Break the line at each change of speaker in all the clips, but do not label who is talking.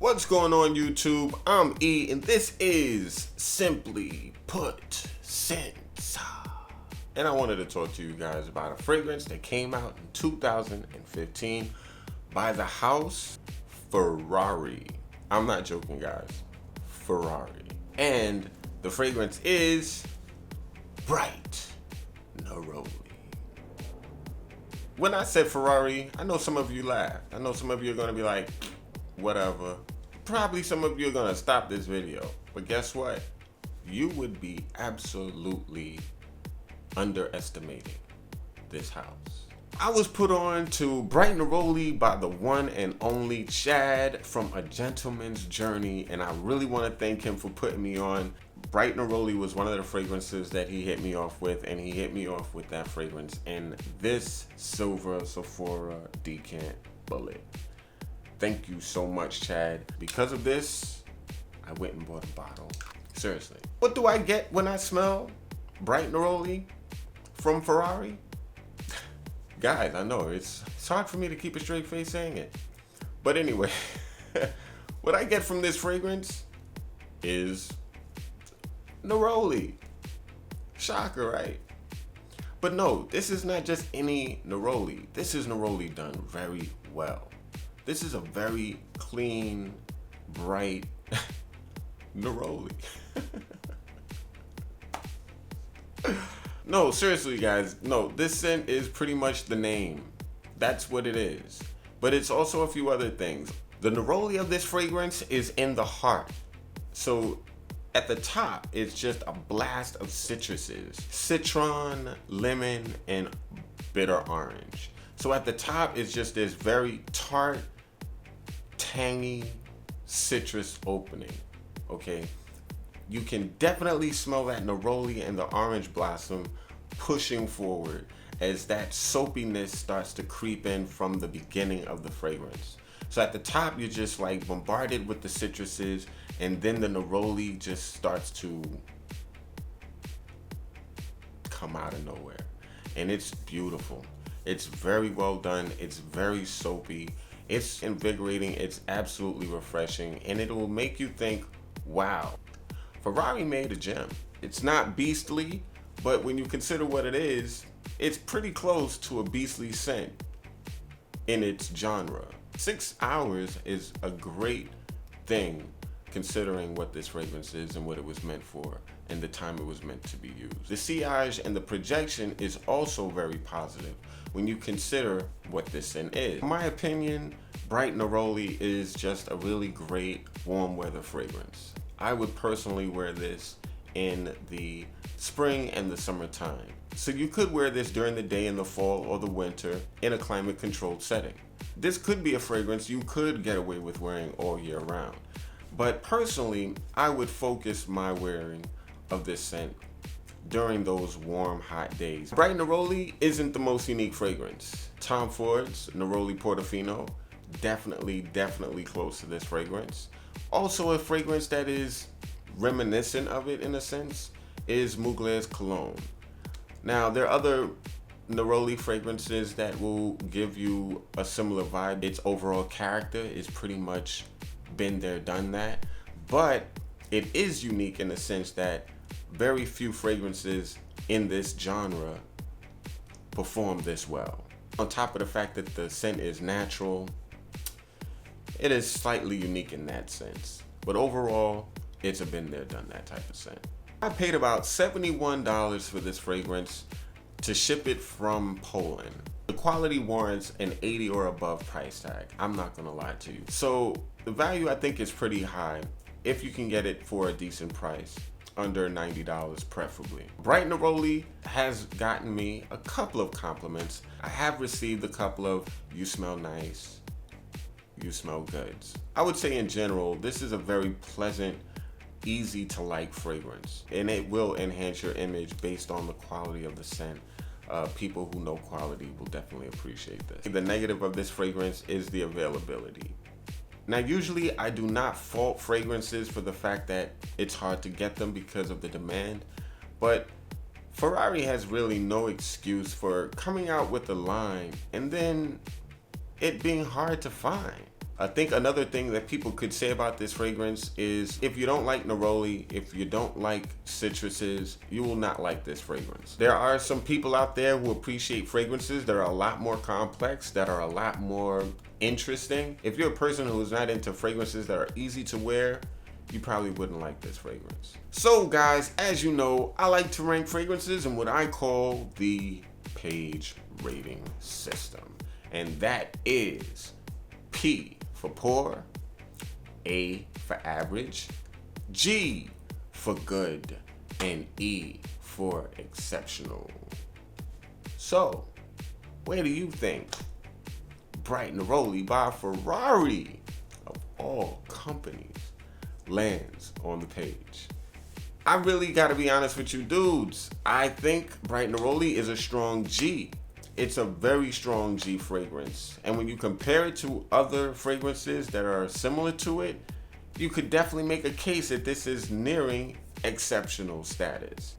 What's going on YouTube? I'm E and this is Simply Put Scents. And I wanted to talk to you guys about a fragrance that came out in 2015 by the House Ferrari. I'm not joking, guys. Ferrari. And the fragrance is Bright Neroli. When I said Ferrari, I know some of you laughed. I know some of you are going to be like, whatever. Probably some of you are gonna stop this video, but guess what? You would be absolutely underestimating this house. I was put on to Bright Neroli by the one and only Chad from A Gentleman's Journey, and I really want to thank him for putting me on. Bright Neroli was one of the fragrances that he hit me off with, and he hit me off with that fragrance in this silver Sephora decant bullet. Thank you so much, Chad. Because of this, I went and bought a bottle. Seriously. What do I get when I smell Bright Neroli from Ferrari? Guys, I know it's hard for me to keep a straight face saying it. But anyway, what I get from this fragrance is Neroli. Shocker, right? But no, this is not just any Neroli. This is Neroli done very well. This is a very clean, bright Neroli. No, seriously, guys. No, this scent is pretty much the name. That's what it is. But it's also a few other things. The Neroli of this fragrance is in the heart. So at the top, it's just a blast of citruses. Citron, lemon, and bitter orange. So at the top, it's just this very tart, tangy citrus opening, okay? You can definitely smell that Neroli and the orange blossom pushing forward as that soapiness starts to creep in from the beginning of the fragrance. So at the top, you're just like bombarded with the citruses, and then the Neroli just starts to come out of nowhere. And it's beautiful. It's very well done. It's very soapy. It's invigorating. It's absolutely refreshing. And it will make you think, wow, Ferrari made a gem. It's not beastly, but when you consider what it is, it's pretty close to a beastly scent in its genre. 6 hours is a great thing considering what this fragrance is and what it was meant for and the time it was meant to be used. The sillage and the projection is also very positive when you consider what this scent is. In my opinion, Bright Neroli is just a really great warm weather fragrance. I would personally wear this in the spring and the summertime. So you could wear this during the day in the fall or the winter in a climate controlled setting. This could be a fragrance you could get away with wearing all year round. But personally, I would focus my wearing of this scent during those warm, hot days. Bright Neroli isn't the most unique fragrance. Tom Ford's Neroli Portofino, definitely close to this fragrance. Also a fragrance that is reminiscent of it in a sense is Mugler Cologne. Now, there are other Neroli fragrances that will give you a similar vibe. Its overall character is pretty much been there, done that. But it is unique in the sense that very few fragrances in this genre perform this well. On top of the fact that the scent is natural, it is slightly unique in that sense. But overall, it's a been there, done that type of scent. I paid about $71 for this fragrance to ship it from Poland. The quality warrants an 80 or above price tag. I'm not gonna lie to you. So the value I think is pretty high if you can get it for a decent price, under $90 preferably. Bright Neroli has gotten me a couple of compliments. I have received a couple of, you smell nice, you smell goods. I would say in general, this is a very pleasant, easy to like fragrance, and it will enhance your image based on the quality of the scent. People who know quality will definitely appreciate this. The negative of this fragrance is the availability. Now, usually I do not fault fragrances for the fact that it's hard to get them because of the demand, but Ferrari has really no excuse for coming out with a line and then it being hard to find. I think another thing that people could say about this fragrance is if you don't like neroli, if you don't like citruses, you will not like this fragrance. There are some people out there who appreciate fragrances that are a lot more complex, that are a lot more interesting. If you're a person who's not into fragrances that are easy to wear, you probably wouldn't like this fragrance. So guys, as you know, I like to rank fragrances in what I call the page rating system. And that is P for poor, A for average, G for good, and E for exceptional. So, where do you think Bright Neroli by Ferrari, of all companies, lands on the page? I really gotta be honest with you dudes. I think Bright Neroli is a strong G. It's a very strong G fragrance. And when you compare it to other fragrances that are similar to it, you could definitely make a case that this is nearing exceptional status.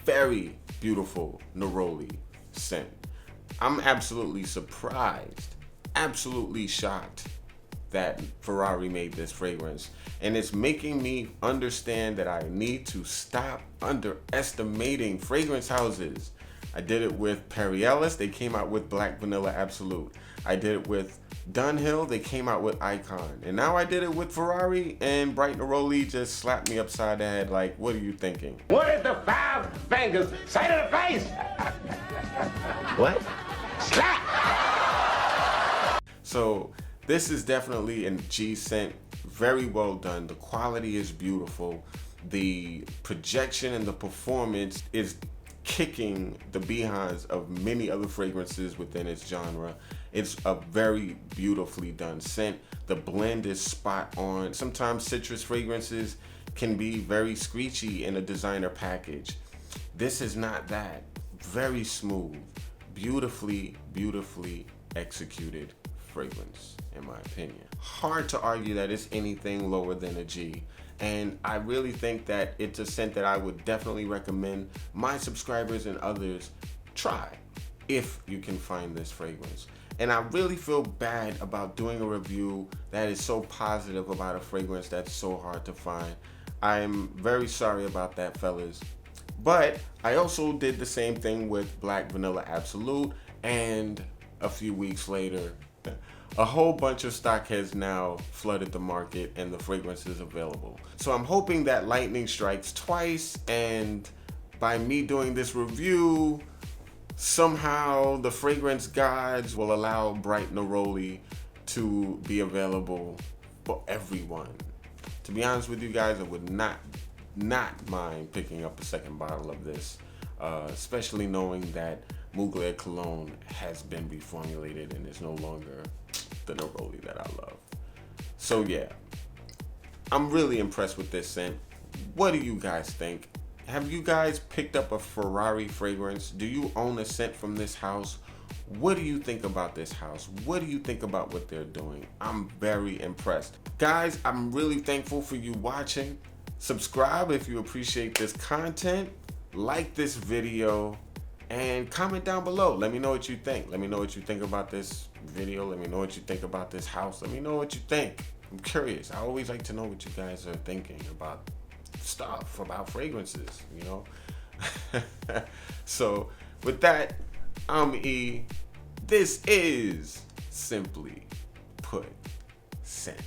Very beautiful Neroli scent. I'm absolutely surprised, absolutely shocked that Ferrari made this fragrance. And it's making me understand that I need to stop underestimating fragrance houses. I did it with Perry Ellis, they came out with Black Vanilla Absolute. I did it with Dunhill, they came out with Icon. And now I did it with Ferrari, and Bright Neroli just slapped me upside the head like, what are you thinking?
What is the 5 fingers say to the face? What? Slap!
So this is definitely a G scent, very well done. The quality is beautiful. The projection and the performance is kicking the behinds of many other fragrances within its genre. It's a very beautifully done scent. The blend is spot on. Sometimes citrus fragrances can be very screechy in a designer package. This is not that. Very smooth, beautifully executed fragrance, in my opinion. Hard to argue that it's anything lower than a G. And I really think that it's a scent that I would definitely recommend my subscribers and others try if you can find this fragrance. And I really feel bad about doing a review that is so positive about a fragrance that's so hard to find. I'm very sorry about that, fellas. But I also did the same thing with Black Vanilla Absolute, and a few weeks later, a whole bunch of stock has now flooded the market and the fragrance is available. So I'm hoping that lightning strikes twice, and by me doing this review, somehow the fragrance gods will allow Bright Neroli to be available for everyone. To be honest with you guys, I would not mind picking up a second bottle of this, especially knowing that Mugler Cologne has been reformulated and is no longer the Neroli that I love. So yeah, I'm really impressed with this scent. What do you guys think? Have you guys picked up a Ferrari fragrance? Do you own a scent from this house? What do you think about this house? What do you think about what they're doing? I'm very impressed. Guys, I'm really thankful for you watching. Subscribe if you appreciate this content. Like this video and comment down below. Let me know what you think. Let me know what you think about this video. Let me know what you think about this house. Let me know what you think. I'm curious. I always like to know what you guys are thinking about stuff, about fragrances, you know? So with that, I'm E. This is Simply Put Scent.